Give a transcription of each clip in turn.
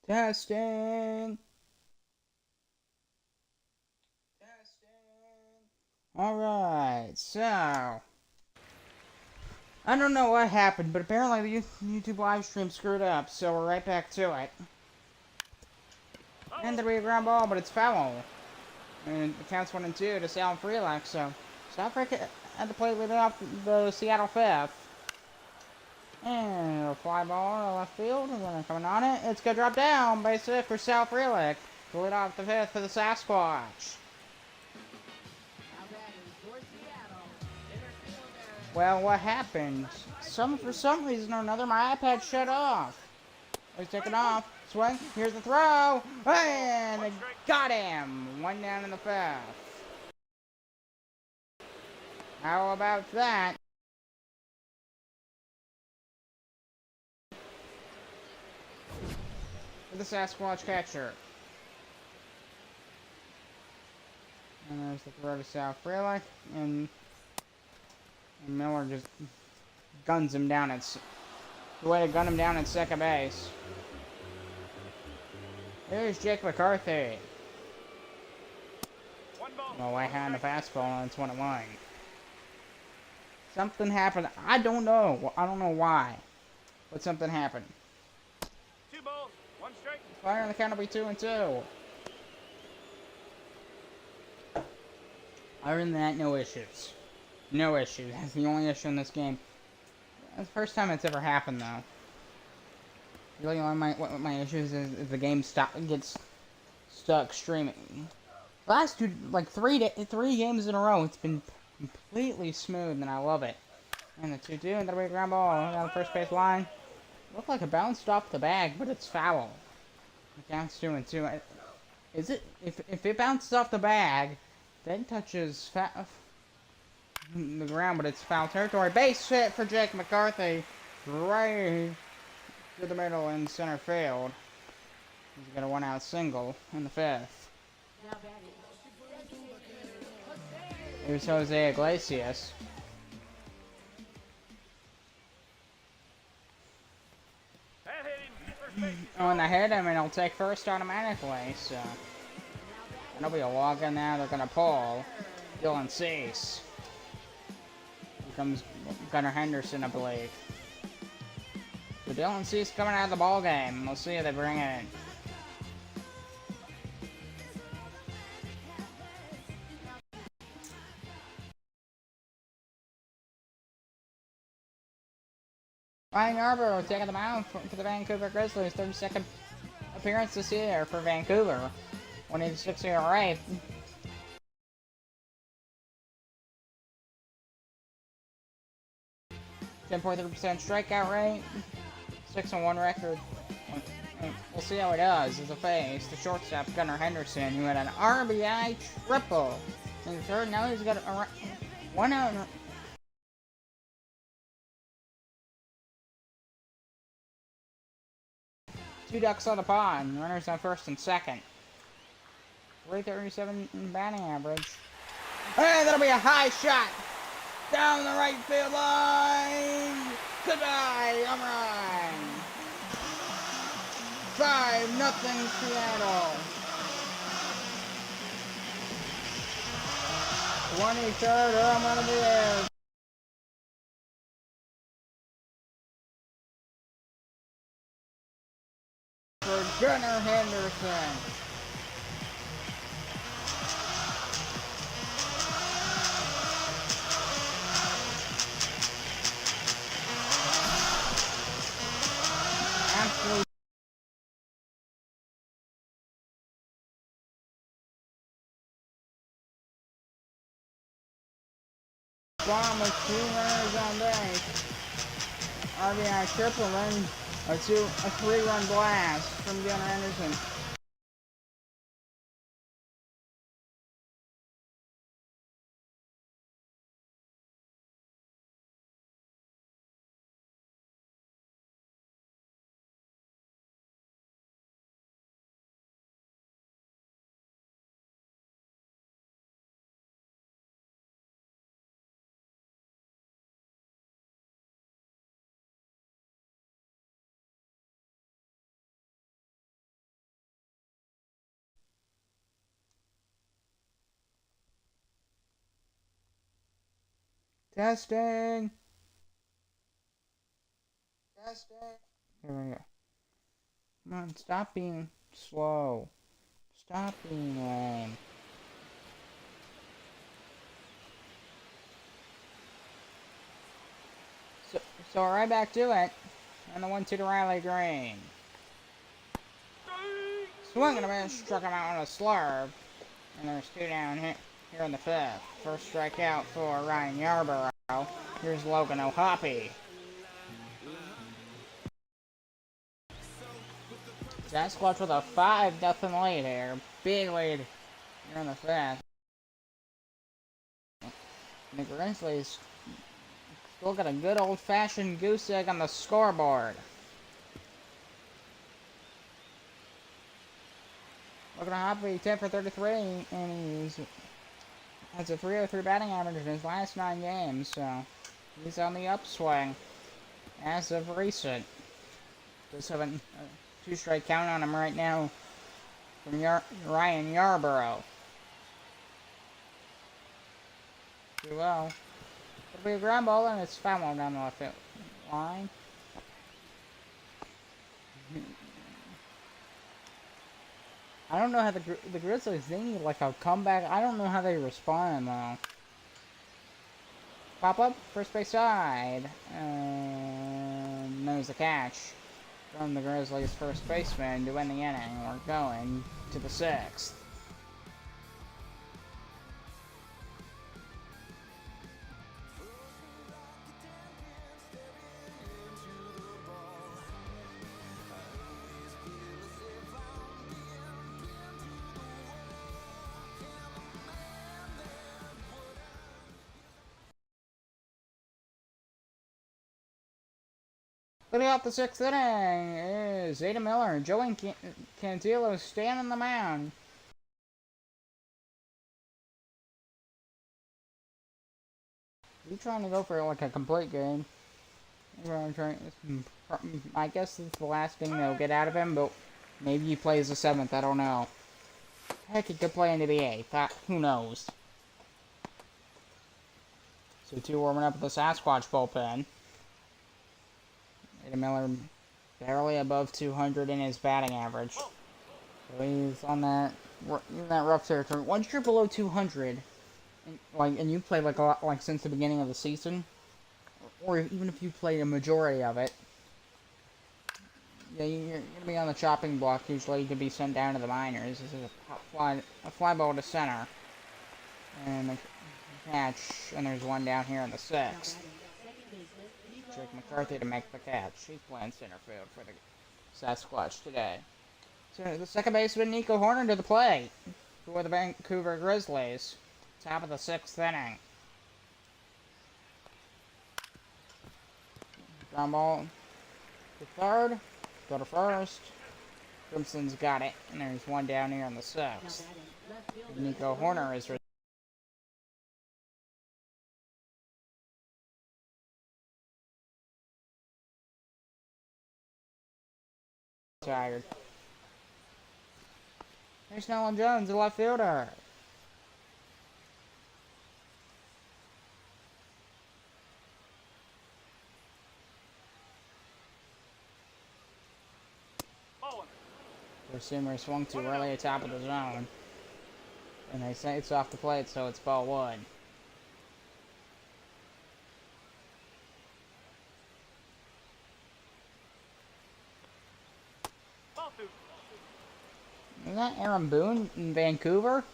Testing. Alright, so. I don't know what happened, but apparently the YouTube live stream screwed up, so we're right back to it. And there we a ground ball, but it's foul. And it counts 1 and 2 to Sal and Freelax, so South Africa had to play leading off the Seattle fifth. And a fly ball to left field, and when they're coming on it, it's gonna drop down, base hit for Sal Freelax to lead off the fifth for the Sasquatch. Well, what happened? For some reason or another, my iPad shut off. He's taking off. Swing. Here's the throw. And they got him. 1 down in the fifth. How about that? For the Sasquatch catcher. And there's the throw to South Freelick. And Miller just guns him down at the way to gun him down at second base. Here's Jake McCarthy. Well, I had a fastball and it's 1-1. Something happened. I don't know. I don't know why, but something happened. 2 balls, 1 strike. Fire on the count will be 2 and 2. Other than that, no issues. No issues. That's the only issue in this game. That's the first time it's ever happened, though. Really, what my issues is the game gets stuck streaming. Last three games in a row, it's been completely smooth, and I love it. And the 2-2, and the way ground ball down the first base line. Looked like it bounced off the bag, but it's foul. It counts 2 and 2. Is it? If it bounces off the bag, then touches the ground, but it's foul territory. Base hit for Jake McCarthy, right to the middle in center field. He's got a 1-out single in the fifth. Here's Jose Iglesias. Oh, and I hit him, and he'll take first automatically, so that'll be a walk in now. They're gonna pull Dylan Cease. Here comes Gunnar Henderson, I believe. So Dylan Cease coming out of the ball game. We'll see if they bring it in. Ryan Yarbrough taking the mound for the Vancouver Grizzlies. 32nd appearance this year for Vancouver. 186 ERA. .3% strikeout rate. 6-1 record. We'll see how it does as a face. The shortstop Gunnar Henderson, who had an RBI triple in the third. Now he's got a 1-out. Two ducks on the pond. Runners on first and second. 337 batting average. And that'll be a high shot. Down the right field line. Goodbye. Home run. 5-0 Seattle. 23rd home run of the year. For Gunnar Henderson. Absolutely. Bomb with 2 runners on base. RBI triple, then a 3-run blast from Gunnar Henderson. Testing. Testing. Here we go. Come on, stop being slow. Stop being lame. So right back to it. And the 1-2 to Riley Green. Swing and a miss, struck him out on a slurve. And there's 2 down here in the 5th. First strikeout for Ryan Yarborough. Here's Logan O'Hoppy. Sasquatch with a 5-0 lead here. Big lead here in the 5th. The Grizzlies still got a good old-fashioned goose egg on the scoreboard. Logan O'Hoppy, 10 for 33, and he's has a 303 batting average in his last 9 games, so he's on the upswing as of recent. Just have a 2-strike count on him right now from Ryan Yarborough. Too well. It'll be a ground ball, and it's foul down the left line. I don't know how the Grizzlies, they need like a comeback. I don't know how they respond though. Pop up, first base side. There's the catch from the Grizzlies' first baseman to win the inning. We're going to the 6th. Leading off the 6th inning is Ada Miller. Joey Cantillo stand on the mound. You trying to go for like a complete game? I guess it's the last thing they'll get out of him, but maybe he plays the 7th. I don't know. Heck, he could play into the 8th. Who knows? So 2 warming up at the Sasquatch bullpen. Ada Miller barely above 200 in his batting average. So he's on that rough territory. Once you're below 200, and you play like a lot, like since the beginning of the season, or even if you played a majority of it, yeah, you're gonna be on the chopping block. Usually, you can be sent down to the minors. This is a fly ball to center, and a catch. And there's one down here in the 6th. Jake McCarthy to make the catch. He's playing center field for the Sasquatch today. So the second baseman, Nico Horner, to the plate for the Vancouver Grizzlies. Top of the 6th inning. Ground ball to third. Go to first. Crimson's got it. And there's one down here in the 6th. Nico Horner is retired. There's Nolan Jones, the left fielder. Receiver swung too early at top of the zone. And they say it's off the plate, so it's ball 1. Isn't that Aaron Boone in Vancouver?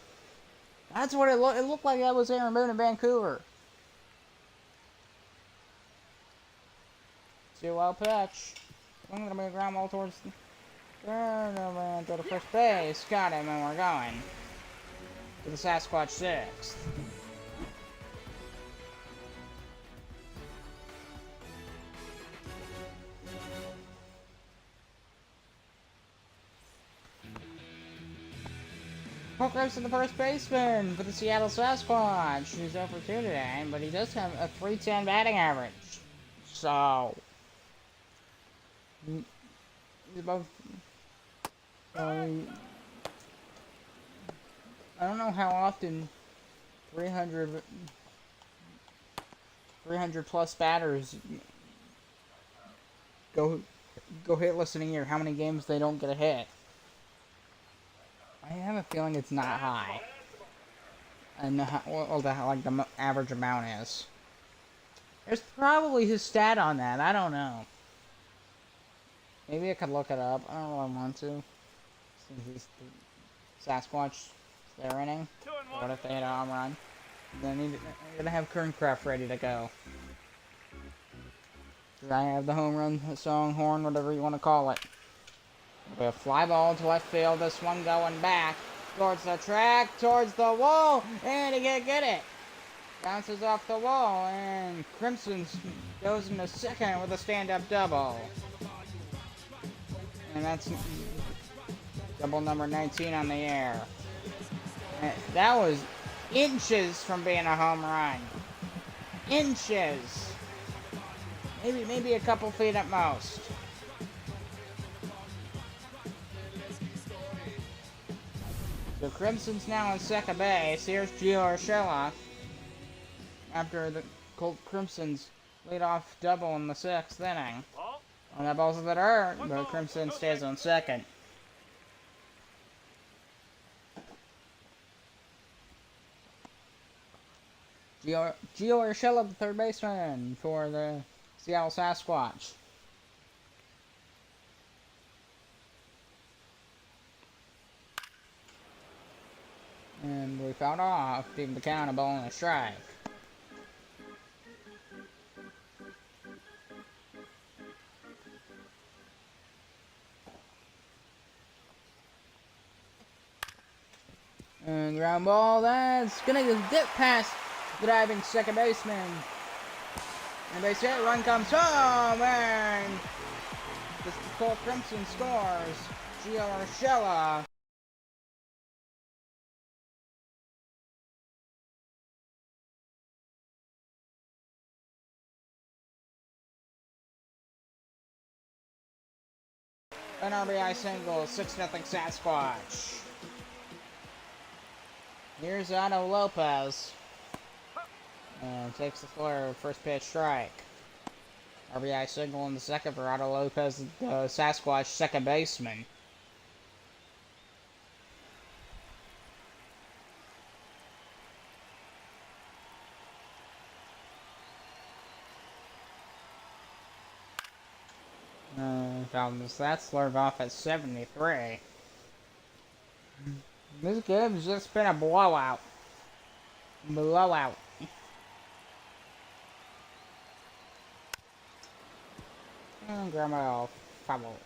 That's what it looked. It looked like that was Aaron Boone in Vancouver. 2-0 pitch. I'm gonna be a ground ball towards the third, to the first base. Got him, and we're going to the Sasquatch 6th. Hook goes to the first baseman for the Seattle Sasquatch. He's over 2 today, but he does have a .310 batting average. So he's above. I don't know how often 300 300 plus batters go hitless in a year. How many games they don't get a hit? I have a feeling it's not high. I know what the average amount is. There's probably his stat on that. I don't know. Maybe I could look it up. I don't really want to. Since he's the Sasquatch, their inning. What if they hit a home run? Then I'm gonna have Kerncraft ready to go. I have the home run song, horn, whatever you want to call it. A fly ball to left field. This one going back towards the track, towards the wall, and he can't get it. Bounces off the wall, and Crimson goes into second with a stand-up double. And that's double number 19 on the air. And that was inches from being a home run. Inches. Maybe a couple feet at most. The Crimson's now in second base. Here's Gio Urshela. After the Colt Crimson's leadoff double in the 6th inning. On that ball's in the dirt, but Crimson stays on second. Gio Urshela, the third baseman for the Seattle Sasquatch. And we fouled off, giving the count a ball and a strike. And ground ball, that's gonna dip past the diving second baseman. And base hit, run comes home, and the Colt Crimson scores. Gio Urshela. An RBI single, 6-0 Sasquatch. Here's Otto Lopez. And takes the floor, first pitch strike. RBI single in the second for Otto Lopez, the Sasquatch second baseman. That slurve off at 73. This game's just been a blowout. Blowout. And Grandma foul.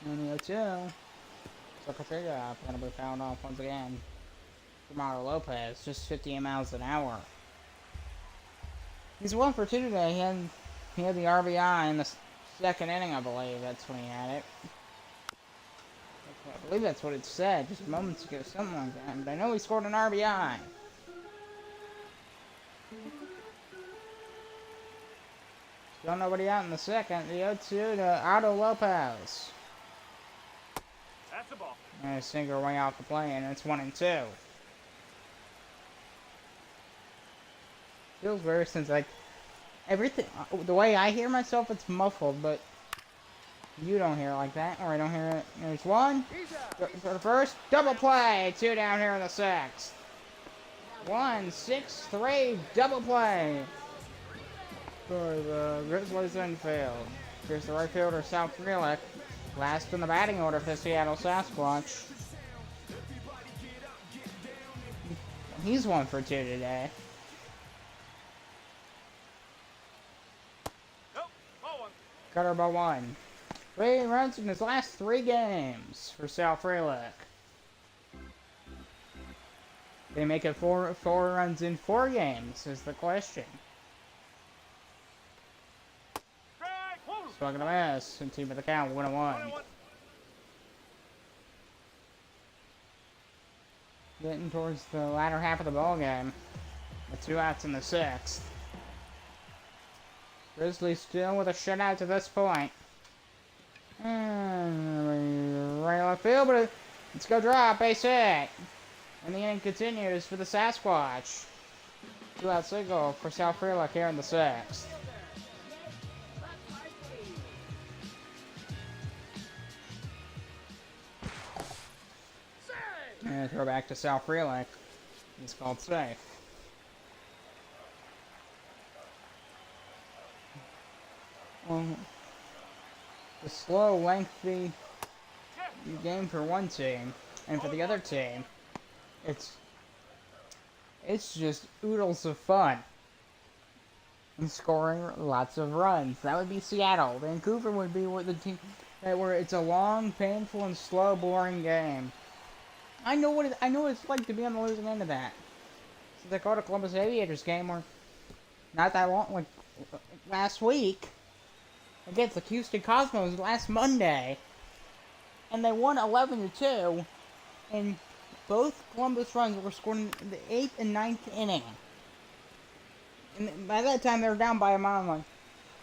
And 2. Secretariat gonna be fouled off once again. Otto Lopez, just 58 miles an hour. He's 1 for 2 today. He had the RBI in the second inning, I believe. That's when he had it. I believe that's what it said just moments ago, something like that. But I know he scored an RBI. Still nobody out in the second. The 0-2 to Otto Lopez. That's the ball. And a single way off the play, and it's 1-2. Feels weird since, like, everything, the way I hear myself, it's muffled, but you don't hear it like that, or I don't hear it. There's one, for the first, double play, 2 down here in the 6th. 1-6-3, double play for the Grizzlies infield. Here's the right fielder, Sal Frelick, last in the batting order for the Seattle Sasquatch. He's 1 for 2 today. Cutter by 1. 3 runs in his last 3 games for Sal Frelick. They make it 4 runs in 4 games is the question. Swung and a miss, and team of the count 1-1. Getting towards the latter half of the ball game, with 2 outs in the 6th. Grizzlies still with a shutout to this point. And right left field, but it's go drop, base hit. And the inning continues for the Sasquatch. 2-out single for South Freelock here in the sixth. And throw back to South Freelock. It's called safe. Well, the slow, lengthy game for one team, and for the other team, it's just oodles of fun. And scoring lots of runs. That would be Seattle. Vancouver would be where the team where it's a long, painful, and slow, boring game. I know what it's like to be on the losing end of that. So they called a Columbus Aviators game where not that long, like last week, against the Houston Cosmos last Monday, and they won 11-2, and both Columbus runs were scored in the 8th and 9th inning. And by that time, they were down by a mile. I'm like,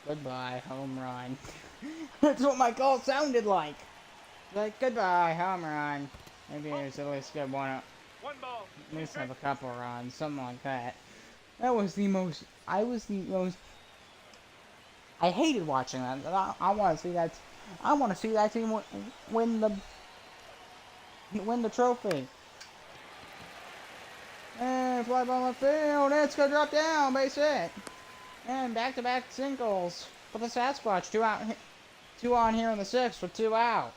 goodbye, home run. That's what my call sounded like. Like, goodbye, home run. Maybe there's at least get one ball. At least have a couple runs, something like that. That was the most. I hated watching that. I want to see that. I want to see that team win the trophy. And fly ball left field. It's gonna drop down, base hit. And back-to-back singles for the Sasquatch. 2 on here in the sixth with 2 out.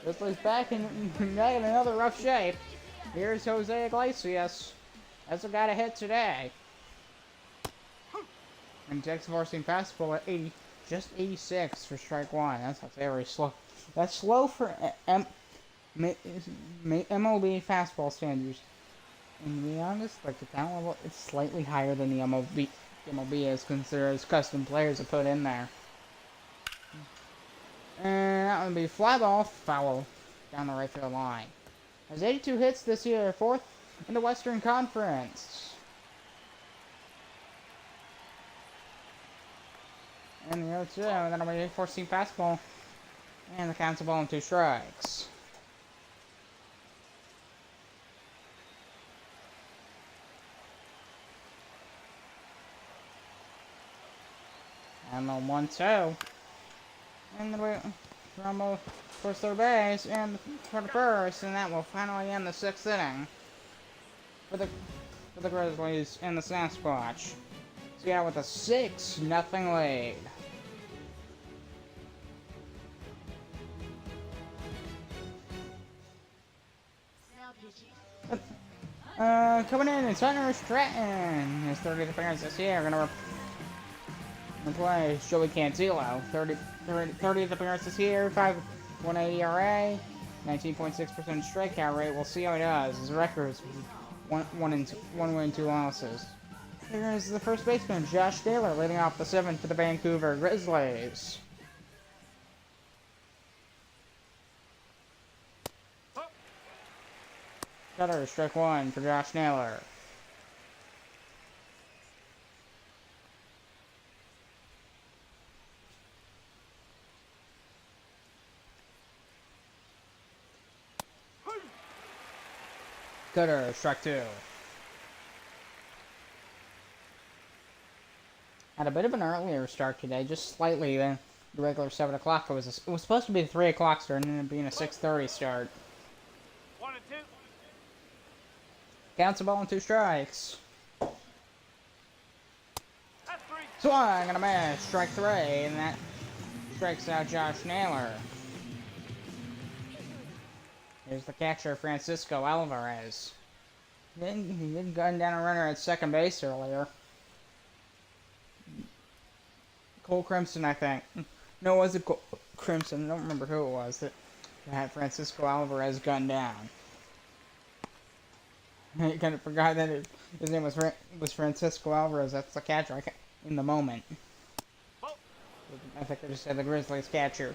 Grizzlies back in another rough shape. Here's Jose Iglesias. That's a guy to hit today. And Jack's forcing fastball at 80, just 86 for strike one. That's very slow. That's slow for MLB fastball standards. And to be honest, like the talent level, it's slightly higher than the MLB is considered as custom players to put in there. And that would be fly ball, foul down the right field line. Has 82 hits this year, 4th in the Western Conference. And the 0-2, that'll be a 4-seam fastball. And the count's a ball and 2 strikes. And the 1-2. And the Rumble for third base and for the first, and that will finally end the 6th inning for the Grizzlies and the Sasquatch. Seattle with a 6-0 lead. Coming in, it's Hunter Stratton. His 30th appearance this year. Gonna play Joey Cantillo. 30th appearance this year. 5.18 ERA, 19.6% strikeout rate. We'll see how he does. His record is 1 win, 2 losses. Here's the first baseman, Josh Taylor, leading off the 7th for the Vancouver Grizzlies. Cutter, strike one for Josh Naylor. Cutter, strike two. Had a bit of an earlier start today, just slightly than the regular 7 o'clock. It was supposed to be a 3 o'clock start and ended up being a 6:30 start. 1 and 2. Counts a ball and 2 strikes. That's 3. Swung and a miss, strike 3, and that strikes out Josh Naylor. Here's the catcher, Francisco Alvarez. He did gun down a runner at second base earlier. Cole Crimson, I think. No, it wasn't Cole Crimson. I don't remember who it was that had Francisco Alvarez gunned down. I kind of forgot that his name was Francisco Alvarez. That's the catcher in the moment. I think I just said the Grizzlies catcher,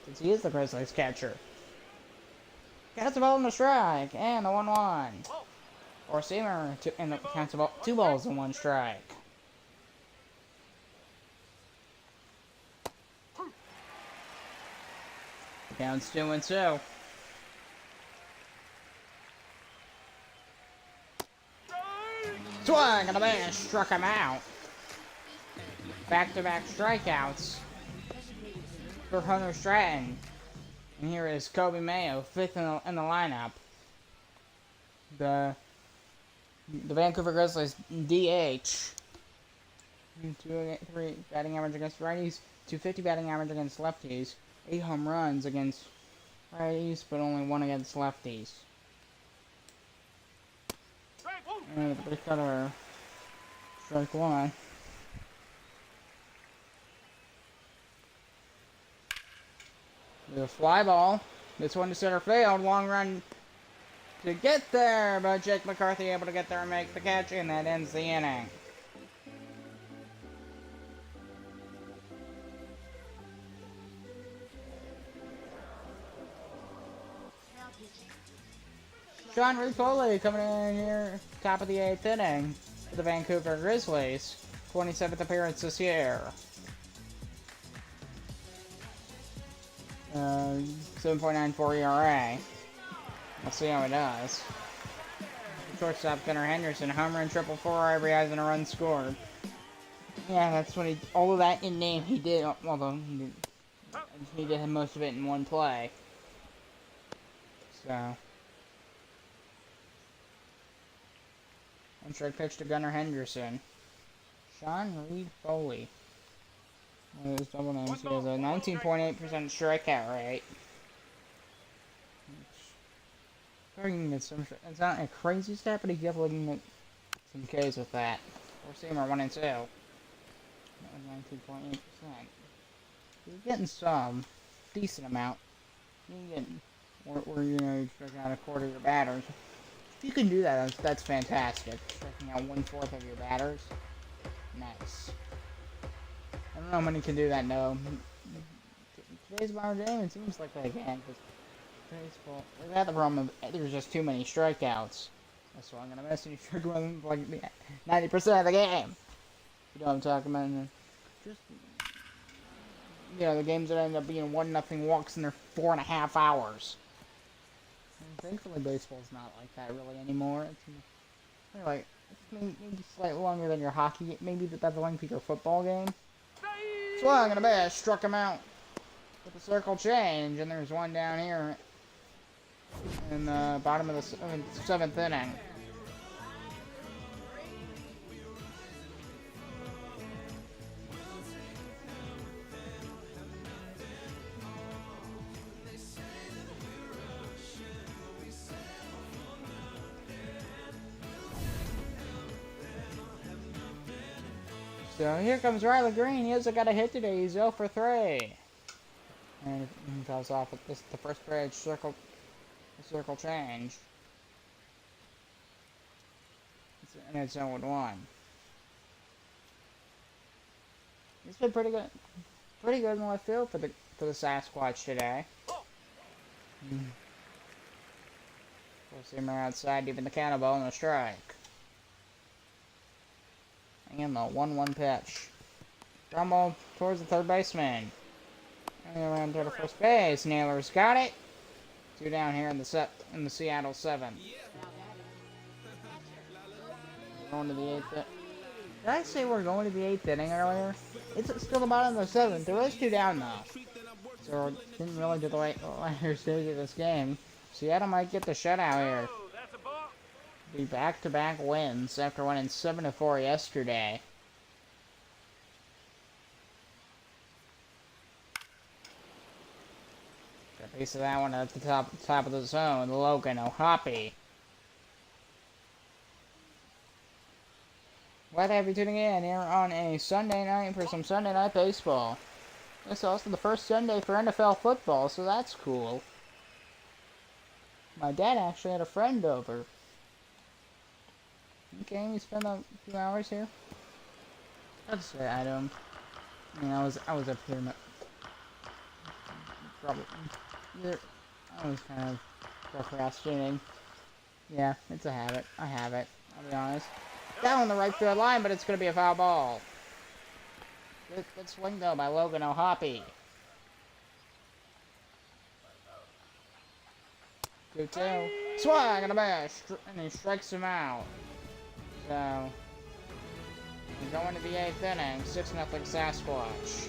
since he is the Grizzlies catcher. Counts the ball in the strike, and the 1-1. Or seamer, and the counts the ball 2 balls and 1 strike. Counts 2-2. Swing and a miss, struck him out. Back-to-back strikeouts for Hunter Stratton. And here is Kobe Mayo, fifth in the lineup. The Vancouver Grizzlies DH. 283 batting average against righties, 250 batting average against lefties, 8 home runs against righties, but only 1 against lefties. And the big cutter, strike 1. With a fly ball, this one to center field, long run to get there, but Jake McCarthy able to get there and make the catch, and that ends the inning. Sean Reed-Foley coming in here, top of the 8th inning for the Vancouver Grizzlies. 27th appearance this year. 7.94 ERA. We'll see how it does. Shortstop Gunnar Henderson, home run, 444, every eyes and a run scored. Yeah, that's what he. All of that in name he did. Although he did most of it in one play. So. One strike pitch to Gunnar Henderson. Sean Reed-Foley. One of his double names. He has a 19.8% strikeout rate. It's not a crazy stat, but he's definitely getting some Ks with that. Four-seamer 1 and 2. That was 19.8%. You're getting some decent amount. You're getting where you strike out a quarter of your batters. If you can do that, that's fantastic. Striking out 1/4 of your batters. Nice. I don't know how many can do that, no. Today's modern game, it seems like they can, because baseball, they got the problem of there's just too many strikeouts. That's why I'm going to miss you strike one like 90% of the game. You know what I'm talking about? Just, the games that end up being 1-0 walks in their 4.5 hours. Thankfully, baseball's not like that really anymore. It's like maybe slightly longer than your hockey. Maybe that's the length of your football game. Swung and a miss, struck him out with a circle change, and there's one down here in the bottom of the 7th inning. So here comes Riley Green. He hasn't got a hit today. He's 0 for 3. And he fouls off at this, the first pitch, circle change. And it's 0-1. He's been pretty good in the left field for the Sasquatch today. Four-seamer outside, even the counter ball and a strike. And the 1-1 pitch. Ground ball towards the third baseman. And around to the first base. Naylor's got it. 2 down here in the Seattle 7th. Going to the 8th. Did I say we're going to the 8th inning earlier? It's still the bottom of the 7th. There is 2 down though. So didn't really do the later stage of this game. Seattle might get the shutout here. Be back-to-back wins after winning 7-4 yesterday. Got a piece of that one at the top of the zone. Logan O'Hoppe. Glad to have you tuning in here on a Sunday night for some Sunday night baseball. It's also the first Sunday for NFL football, so that's cool. My dad actually had a friend over. Okay, we spent a few hours here. I'd say I don't. I mean, I was up here. Probably. I was kind of procrastinating. Yeah, it's a habit. I have it. I'll be honest. Down on the right field line, but it's going to be a foul ball. Good swing though by Logan O'Hoppe. 2-2. Swag and a bash, and he strikes him out. So, we're going to the 8th inning, 6-0 Sasquatch.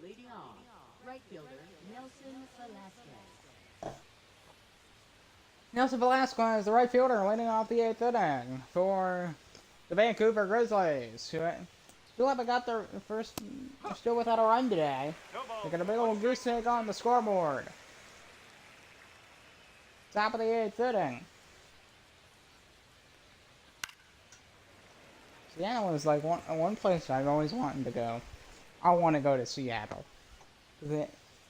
Leading off, right fielder Nelson Velasquez. Nelson Velasquez, the right fielder, leading off the 8th inning for the Vancouver Grizzlies, who still haven't got their first, still without a run today. They got a big old goose egg on the scoreboard. Top of the 8th inning. Seattle is like one place I've always wanted to go. I want to go to Seattle.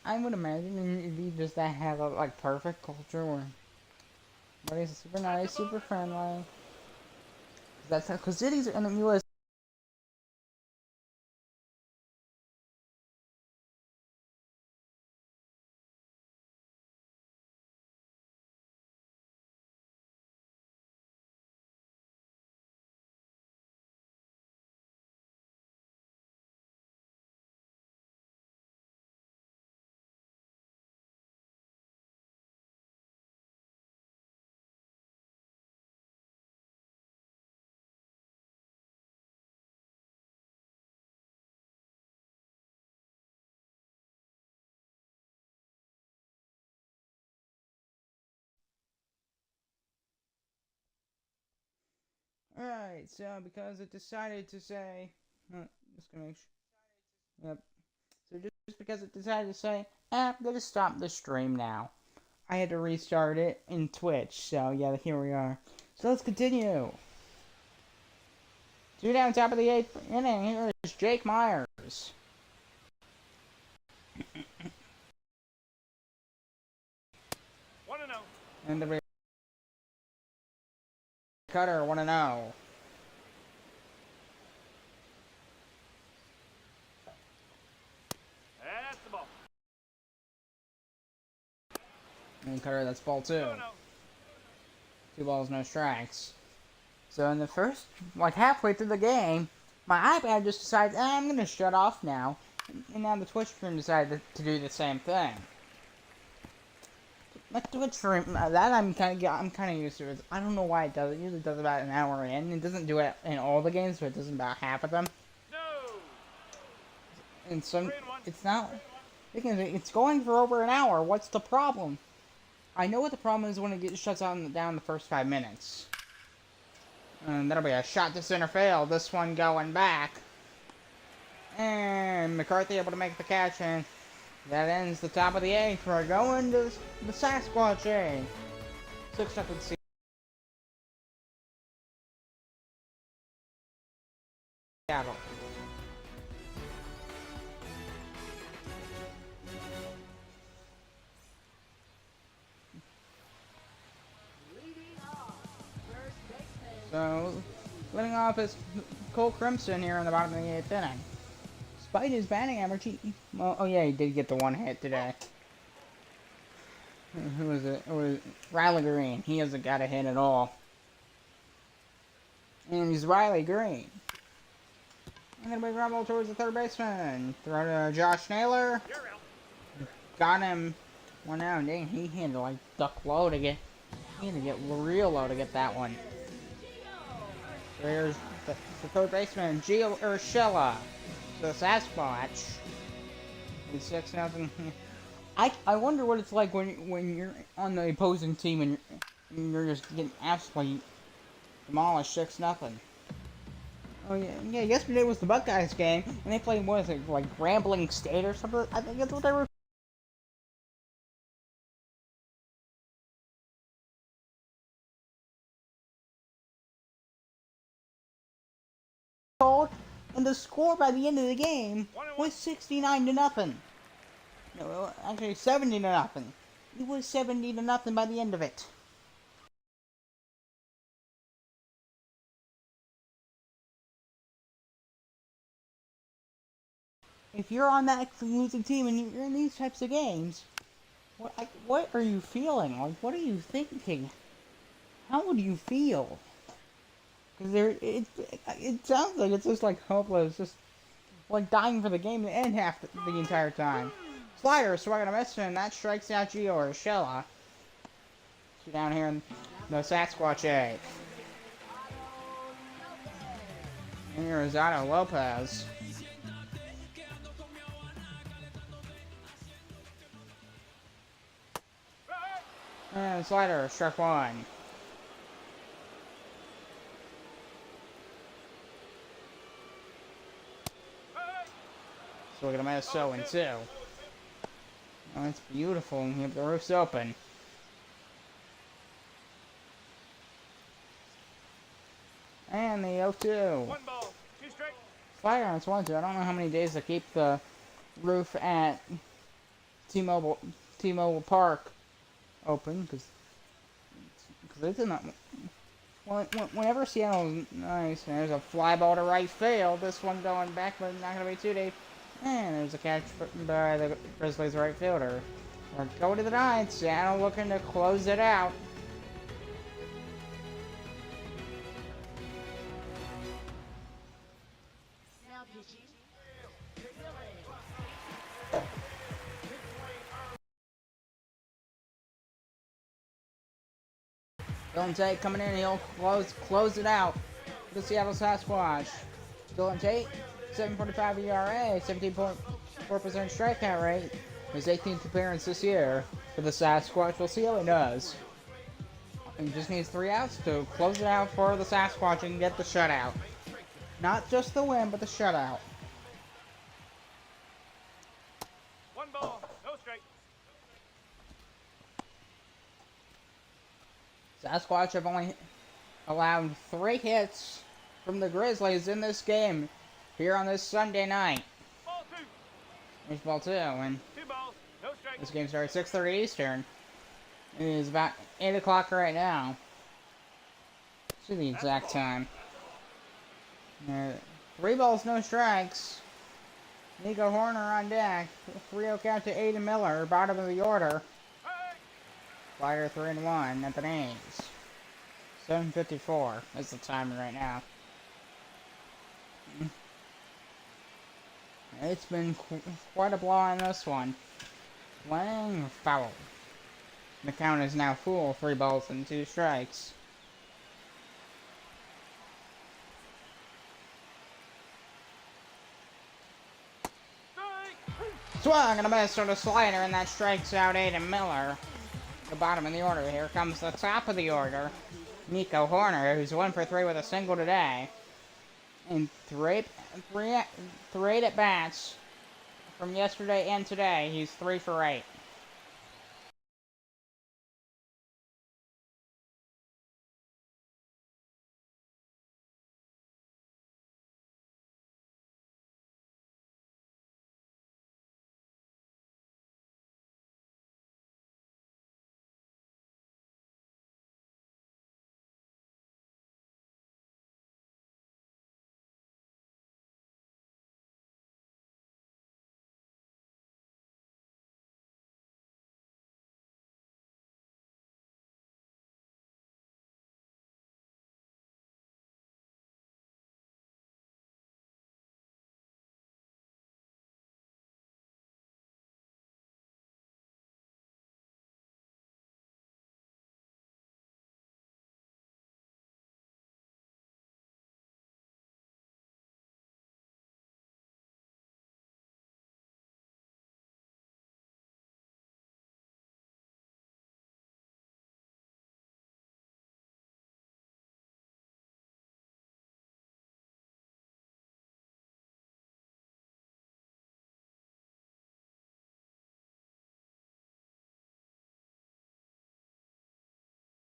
I would imagine it'd be just that have a like perfect culture where everybody's super nice, super friendly. That's because cities in the U.S. Alright, so because it decided to say, just gonna make sure, yep. So just because it decided to say, I'm gonna stop the stream now. I had to restart it in Twitch, so yeah, here we are. So let's continue. 2 down, top of the 8th inning. Here is Jake Myers. And the cutter 1-0. That's the ball. And cutter, that's ball 2. 2 balls, no strikes. So in the first, like halfway through the game, my iPad just decided, I'm gonna shut off now. And now the Twitch stream decided to do the same thing. Like Twitch stream, that I'm kind of used to it. I don't know why it does. It usually does about an hour in. It doesn't do it in all the games, but it does about half of them. No. And some, it's not. It's going for over an hour. What's the problem? I know what the problem is when it shuts down the first 5 minutes. And that'll be a shot to center field. This one going back. And McCarthy able to make the catch, and that ends the top of the 8th. We're going to the Sasquatch 6-0 Seattle. So, leading off is Cole Crimson here in the bottom of the 8th inning. Despite his batting average, oh yeah, he did get the 1 hit today. Who was it? It was Riley Green. He hasn't got a hit at all. And he's Riley Green. And then we rumble towards the third baseman. Throw to Josh Naylor. Got him 1 out. Dang, he had to like duck low to get. He had to get real low to get that one. There's the third baseman, Gio Urshela, the Sasquatch. It's 6-0. I wonder what it's like when you're on the opposing team and you're just getting absolutely demolished 6-0. Oh yeah. Yesterday was the Buckeyes game, and they played what is it, like Rambling State or something? I think that's what they were called, and the score by the end of the game was 69-0. No, actually 70-0. It was 70-0 by the end of it. If you're on that losing team and you're in these types of games, what are you feeling? Like, what are you thinking? How would you feel? Because it sounds like it's just like hopeless. Just like dying for the game to end half the entire time. Slider, swinging a miss, and that strikes out Gio Urshela. So down here in the Sasquatch A. And here's Otto Lopez. And slider, strike one. So we're gonna miss 0-2. Oh, it's beautiful. We have the roof's open. And the 0-2. One ball, two strikes. Slider on its 1-2. I don't know how many days to keep the roof at T-Mobile Park open, because it's in that. Whenever Seattle's nice, and there's a fly ball to right field. This one going back, but not gonna be too deep. And there's a catch by the Grizzlies right fielder. We're going to the ninth. Seattle looking to close it out. Now pitching. Dylan Tate coming in, he'll close it out for the Seattle Sasquatch. Dylan Tate, 7.45 ERA, 17.4% strikeout rate. His 18th appearance this year for the Sasquatch. We'll see how he does. He just needs 3 outs to close it out for the Sasquatch and get the shutout. Not just the win, but the shutout. One ball, no strike. Sasquatch have only allowed 3 hits from the Grizzlies in this game here on this Sunday night. Ball two. Here's ball 2, and Two balls, no strikes. this game starts 6:30 Eastern. It is about 8 o'clock right now. See the exact time. 3 balls, no strikes. Nico Horner on deck. 3-0 count to Aiden Miller, bottom of the order. Hey! Slider 3-1 at the names. 7:54 is the timer right now. It's been quite a blow on this one. Swing, foul. The count is now full, 3 balls and 2 strikes. Swung and a miss on a slider, and that strikes out Aiden Miller. The bottom of the order. Here comes the top of the order. Nico Horner, who's 1 for 3 with a single today. And three at bats from yesterday and today. He's 3 for 8.